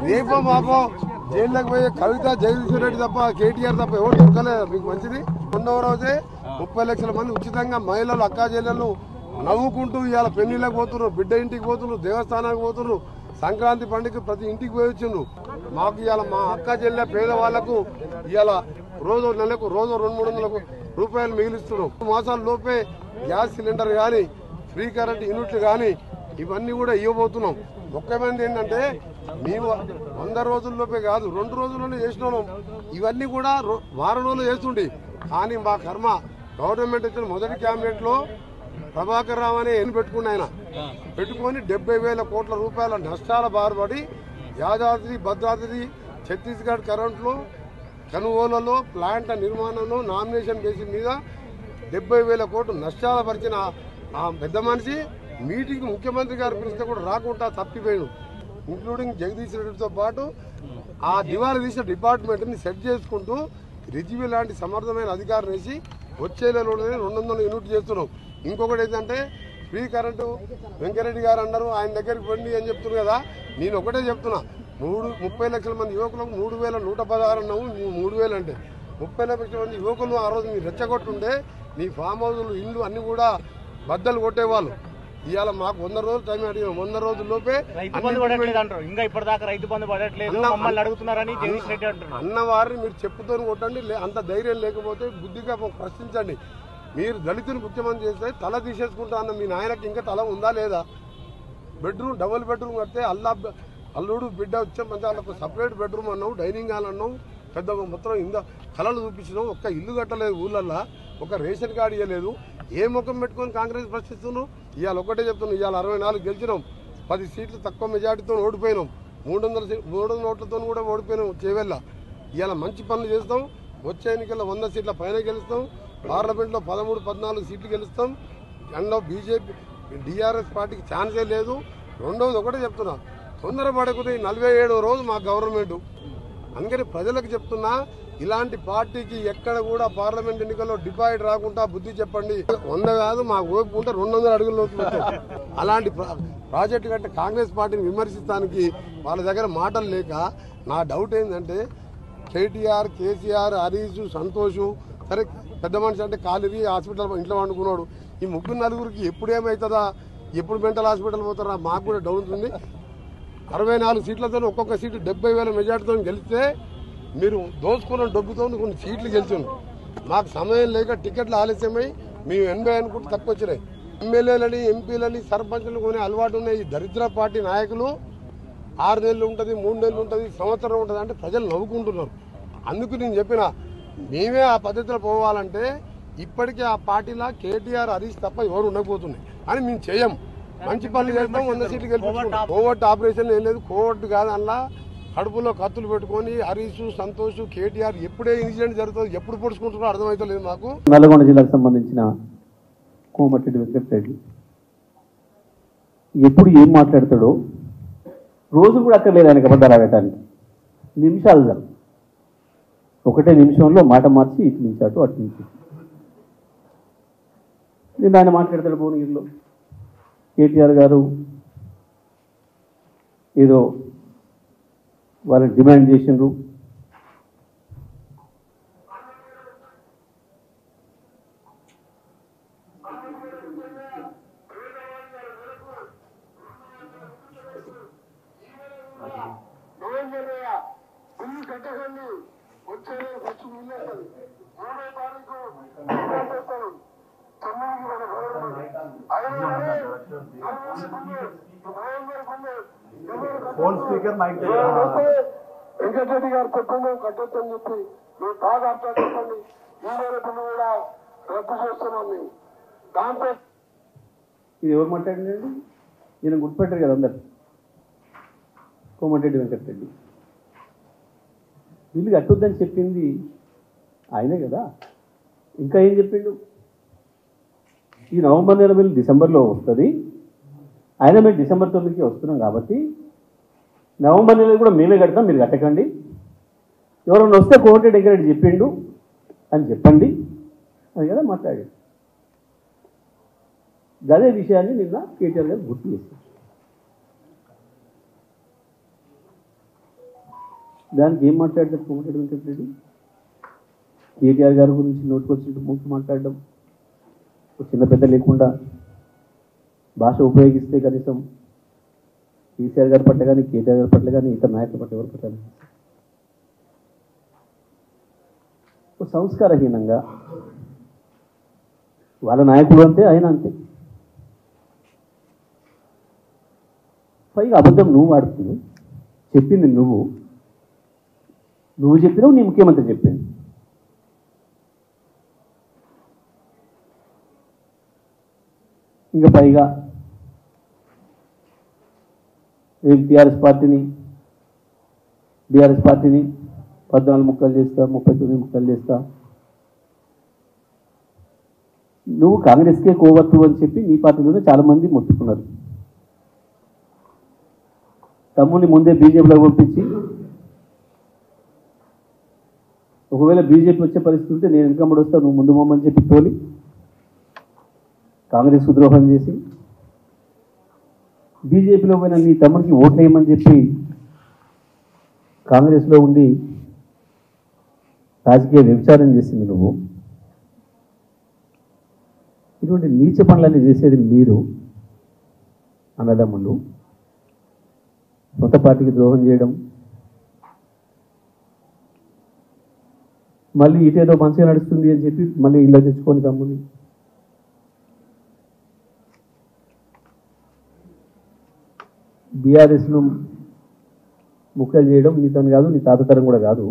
రేపో మాపో జైల్లోకి పోయే కవిత జగదీశ్వర్ రెడ్డి తప్ప కేటీఆర్ తప్ప ఎవరు దొరకలేదు మీకు మంచిది. 2వ రోజే 30 లక్షల మంది ఉచితంగా మహిళలు అక్కా చెల్లెళ్ళు నవ్వుకుంటూ ఇవాళ పెళ్లిళ్ళకి పోతున్నారు, బిడ్డ ఇంటికి పోతున్నారు, దేవస్థానానికి పోతున్నారు, సంక్రాంతి పండుగ ప్రతి ఇంటికి పోయి వచ్చిండ్రు. మాకు ఇవాళ మా అక్క చెల్లె పేదవాళ్లకు ఇవాళ నెలకు 200-300 రూపాయలు మిగిలిస్తున్నాం. 3 మాసాల లోపే గ్యాస్ సిలిండర్ కానీ ఫ్రీ కరెంట్ యూనిట్లు కానీ ఇవన్నీ కూడా ఇవ్వబోతున్నాం. ముఖ్యమైనది ఏంటంటే మేము 100 రోజుల్లోపే కాదు 2 రోజుల్లోనే చేసిన వాళ్ళం. ఇవన్నీ కూడా వారం రోజులు చేస్తుండే. కానీ మా కర్మ గవర్నమెంట్ ఇచ్చిన మొదటి క్యాబినెట్ లో ప్రభాకర్ రావు అనే పెట్టుకుని ఆయన పెట్టుకొని 70,000 కోట్ల రూపాయల నష్టాల బారుపడి యాదాద్రి భద్రాద్రి ఛత్తీస్గఢ్ కరెంట్లో కొనుగోలులో ప్లాంట్ నిర్మాణంలో నామినేషన్ బేసిస్ మీద 70,000 కోట్లు నష్టాల పరిచిన ఆ పెద్ద మనిషి మీటింగ్ ముఖ్యమంత్రి గారు పిలిస్తే కూడా రాకుండా తప్పిపోయాడు. ఇంక్లూడింగ్ జగదీష్ రెడ్డితో పాటు ఆ దివాళా తీసిన డిపార్ట్మెంట్ని సెట్ చేసుకుంటూ రిజివి లాంటి సమర్థమైన అధికారం వేసి వచ్చే నెలలోనే 200 యూనిట్లు చేస్తున్నాం. ఇంకొకటి ఏంటంటే ఫ్రీ కరెంటు వెంకరెడ్డి గారు అన్నారు ఆయన దగ్గరికి పండి అని చెప్తున్నారు కదా. నేను ఒకటే చెప్తున్నా 30 లక్షల మంది యువకులకు 3,116 అన్నావు. 3,000 అంటే 30 లక్షల మంది యువకులు ఆ రోజు మీరు రెచ్చగొట్టుండే నీ ఫామ్ హౌస్లు ఇల్లు అన్ని కూడా బద్దలు కొట్టేవాళ్ళు. ఇవాళ మాకు 100 రోజులు టైం అడిగినాం. 100 రోజుల్లోపే అన్నవారిని మీరు చెప్పుతో కొట్టండి. అంత ధైర్యం లేకపోతే బుద్ధిగా ప్రశ్నించండి. మీరు దళితుని ముఖ్యమంత్రి చేస్తే తల తీసేసుకుంటా అన్న మీ నాయనకి ఇంకా తల ఉందా లేదా? బెడ్రూమ్ డబుల్ బెడ్రూమ్ కడితే అల్లుడు బిడ్డ వచ్చే మంచి వాళ్ళకు సపరేట్ బెడ్రూమ్ అన్నావు, డైనింగ్ హాల్ అన్నావు, పెద్ద మొత్తం కళలు చూపించినావు. ఒక్క ఇల్లు కట్టలేదు ఊళ్ళల్లో, ఒక రేషన్ కార్డు ఇవ్వలేదు. ఏ ముఖం పెట్టుకొని కాంగ్రెస్ ప్రశ్నిస్తున్నావు? ఇవాళ ఒకటే చెప్తున్నావు. ఇవాళ 64 గెలిచినాం, 10 సీట్లు తక్కువ మెజార్టీతో ఓడిపోయినాం, 300 ఓట్లతో కూడా ఓడిపోయినాం చేవెళ్ళ. ఇవాళ మంచి పనులు చేస్తాం. వచ్చే ఎన్నికల్లో 100 సీట్ల పైన గెలుస్తాం. పార్లమెంట్లో 13-14 సీట్లు గెలుస్తాం. అందులో బీజేపీ టీఆర్ఎస్ పార్టీకి ఛాన్సే లేదు. రెండవది ఒకటే చెప్తున్నా, తొందరపడకుండా 47వ రోజు మా గవర్నమెంట్. అందుకని ప్రజలకు చెప్తున్నా, ఇలాంటి పార్టీకి ఎక్కడ కూడా పార్లమెంట్ ఎన్నికల్లో డిపాజిట్ రాకుండా బుద్ధి చెప్పండి. 100 కాదు మాకు ఓపుకుంటే 200 అడుగుల్లో అలాంటి ప్రాజెక్టు కంటే కాంగ్రెస్ పార్టీని విమర్శించడానికి వాళ్ళ దగ్గర మాటలు లేక నా డౌట్ ఏంటంటే కేటీఆర్, కేసీఆర్, హరీష్, సంతోష్, సరే పెద్ద మనిషి అంటే కాలిరి హాస్పిటల్ ఇంట్లో వండుకున్నాడు. ఈ 3-4 ఎప్పుడు ఏమవుతుందా, ఎప్పుడు మెంటల్ హాస్పిటల్ పోతారా మాకు కూడా డౌట్ ఉంది. 64 సీట్లతో ఒక్కొక్క సీటు 70,000 మెజార్టీతో గెలిస్తే మీరు దోచుకున్న డబ్బుతో కొన్ని సీట్లు గెలిచాను. మాకు సమయం లేక టికెట్లు ఆలస్యమై మేము 80 అనుకుంటే తక్కువ వచ్చినాయి. ఎమ్మెల్యేలని, ఎంపీలని, సర్పంచ్లు కొనే అలవాటు ఉన్నాయి ఈ దరిద్ర పార్టీ నాయకులు. 6 నెలలు ఉంటుంది, 3 నెలలు ఉంటుంది, సంవత్సరం ఉంటుంది అంటే ప్రజలు నవ్వుకుంటున్నారు. అందుకు నేను చెప్పిన మేమే ఆ పద్ధతిలో పోవాలంటే ఇప్పటికే ఆ పార్టీలో కేటీఆర్, హరీష్ తప్ప ఎవరు ఉండకపోతున్నాయి అని మేము చేయం. మంచి పనులు చేస్తాం, 100 సీట్లు గెలిపించుకుంటాం. కోవర్ట్ ఆపరేషన్ ఏం లేదు, కోవర్ట్ కాదు. అలా కడుపులో కత్తులు పెట్టుకొని హరీష్, సంతోష్, కేటీఆర్ ఎప్పుడే ఇన్సిడెంట్ జరుగుతుంది, ఎప్పుడు పొడుచుకుంటున్నారో అర్థమవుతలేదు మాకు. నల్గొండ జిల్లాకు సంబంధించిన కోమటిరెడ్డి వెంకటరెడ్డి ఎప్పుడు ఏం మాట్లాడతాడో రోజు కూడా అక్కర్లేదు ఆయనకి అబద్ధాలు ఆడటానికి. నిమిషాలు చాలు, ఒకటే నిమిషంలో మాట మార్చి ఇటు నుంచి అటు, అటు నుంచి నేను ఆయన మాట్లాడతాడు. భువనగిరిలో కేటీఆర్ గారు ఏదో వాళ్ళని డిమాండ్ చేసిండ్రు, వెంకటరెడ్డి గారు చెప్పండి కట్టొచ్చని చెప్పి మీరు బాగా అర్థం చెప్పండి. ఈ మేరకు కూడా రద్దు చేస్తున్నాం మేము. దాంతో ఇది ఎవరు మాట్లాడిందండి? ఈయన గుర్తుపెట్టారు కదా అందరు, కోమటిరెడ్డి వెంకటరెడ్డి. వీళ్ళు కట్టొద్దని చెప్పింది ఆయనే కదా. ఇంకా ఏం చెప్పిండు? ఈ నవంబర్ నెల బిల్లు డిసెంబర్లో వస్తుంది, ఆయన మేము డిసెంబర్ 9కి వస్తున్నాం కాబట్టి నవంబర్ నెలలో కూడా మేమే కడతాం, మీరు కట్టకండి. ఎవరైనా వస్తే కోమటిరెడ్డి వెంకటరెడ్డి చెప్పిండు అని చెప్పండి అని కదా మాట్లాడాడు. అదే విషయాన్ని నిన్న కేటీఆర్ గారు గుర్తు చేశారు. దానికి ఏం మాట్లాడతారు కోమటిరెడ్డి వెంకటరెడ్డి? కేటీఆర్ గారి గురించి నోటుకొచ్చినట్టు ముందు మాట్లాడడం, చిన్న పెద్ద లేకుండా భాష ఉపయోగిస్తే కనీసం కేసీఆర్ గారి పట్ల కానీ కేటీఆర్ గారి పట్ల కానీ ఇతర నాయకుల పట్ల ఎవరి పట్ల సంస్కారహీనంగా వాళ్ళ నాయకుడు అంతే, ఆయన అంతే. పైగా అబద్ధం నువ్వు వాడుతున్నావు, చెప్పింది నువ్వు చెప్పినావు, నీ ముఖ్యమంత్రి చెప్పింది. ఇంకా పైగా బీఆర్ఎస్ పార్టీని 14 ముక్కలు చేస్తా, 39 ముక్కలు చేస్తా. నువ్వు కాంగ్రెస్కే కోవత్తు అని చెప్పి నీ పార్టీలోనే చాలామంది మొత్తుకున్నారు. తమ్ముని ముందే బీజేపీలో పంపించి ఒకవేళ బీజేపీ వచ్చే పరిస్థితి ఉంటే నేను వెనకమ్మడి వస్తా, నువ్వు ముందు పోమని చెప్పి తోలి కాంగ్రెస్కు ద్రోహం చేసి బీజేపీలో పోయిన నీ తమ్ముడికి ఓట్లు వేయమని చెప్పి కాంగ్రెస్లో ఉండి రాజకీయ వ్యభిచారం చేసింది నువ్వు. ఇటువంటి నీచ పనులన్నీ చేసేది మీరు అన్నదమ్ములు. సొంత పార్టీకి ద్రోహం చేయడం, మళ్ళీ ఇటేదో మంచిగా నడుస్తుంది అని చెప్పి మళ్ళీ ఇళ్ళ తెచ్చుకొని తమ్ముని బీఆర్ఎస్ను ముక్కలు చేయడం నీతోని కాదు, నీ తాత తరం కూడా కాదు.